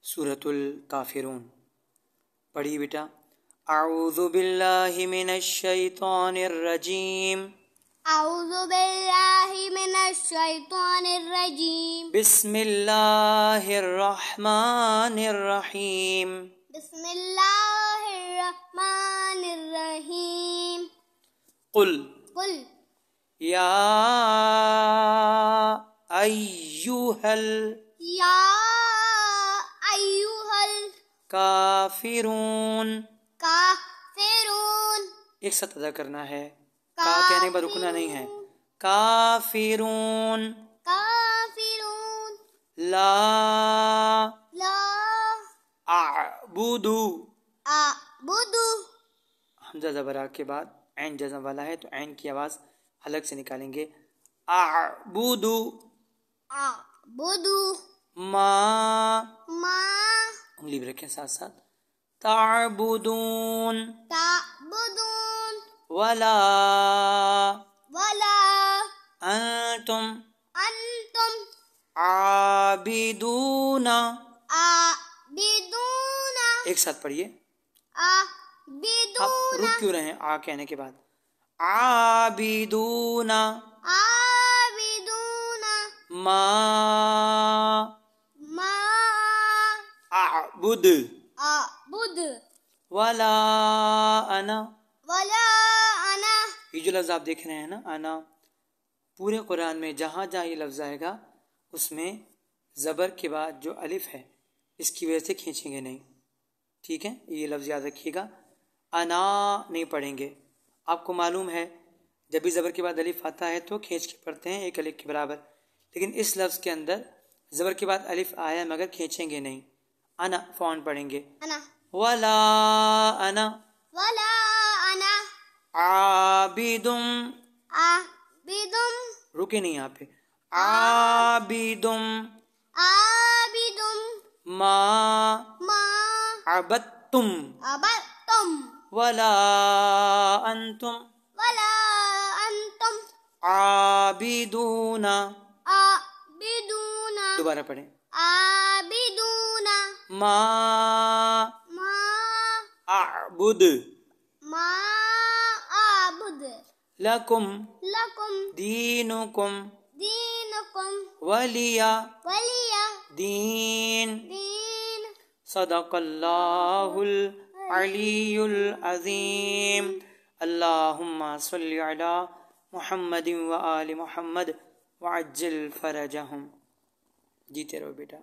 سورۃ الکافرون پڑھی بیٹا. اعوذ باللہ من الشیطان الرجیم. اعوذ باللہ من الشیطان الرجیم. بسم اللہ الرحمن الرحیم. بسم اللہ الرحمن الرحیم. قل قل یا ایہا یا ایہا الکافرون. الکافرون. ایک ساتھ ادا کرنا ہے، کا کہنے پر رکنا نہیں ہے. کافرون. کافرون. لا لا اعبد. اعبد. حمزہ زبر کے بعد عین جزم والا ہے تو عین کی آواز حلق سے نکالیں گے. اعبد اعبد ما ما انگلی بھی رکھیں ساتھ ساتھ. تعبدون تعبدون ولا ولا انتم انتم عابدون. عابدون. ایک ساتھ پڑھیے. عابدون. آپ رک کیوں رہے ہیں آ کہنے کے بعد؟ عابدون عابدون ما ما اعبد اعبد ولا انا. ولا انا. یہ جو لفظ آپ دیکھ رہے ہیں نا انا، پورے قرآن میں جہاں جہاں یہ لفظ آئے گا اس میں زبر کے بعد جو الف ہے اس کی وجہ سے کھینچیں گے نہیں. ٹھیک ہے، یہ لفظ یاد رکھیے گا. انا نہیں پڑھیں گے. آپ کو معلوم ہے جب بھی زبر کے بعد الف آتا ہے تو کھینچ کے پڑھتے ہیں ایک الف کے برابر، لیکن اس لفظ کے اندر زبر کے بعد الف آیا مگر کھینچیں گے نہیں. انا فون پڑھیں گے. انا ولا انا ولا انا عابدم. عابدم. رکے نہیں یہاں پہ. عابدم عابدم ما ما عبدتم عبدتم ولا انتم ولا انتم عابدون. عابدون. دوبارہ پڑھیں. عابدون ما ما اعبد ما اعبد لکم لکم دینکم دینکم ولی ولی دین. دین. صدق اللہ العلی العظیم. اللہم صلی علی محمد و آل محمد وعجل فرجہم. جیتے رہو بیٹا.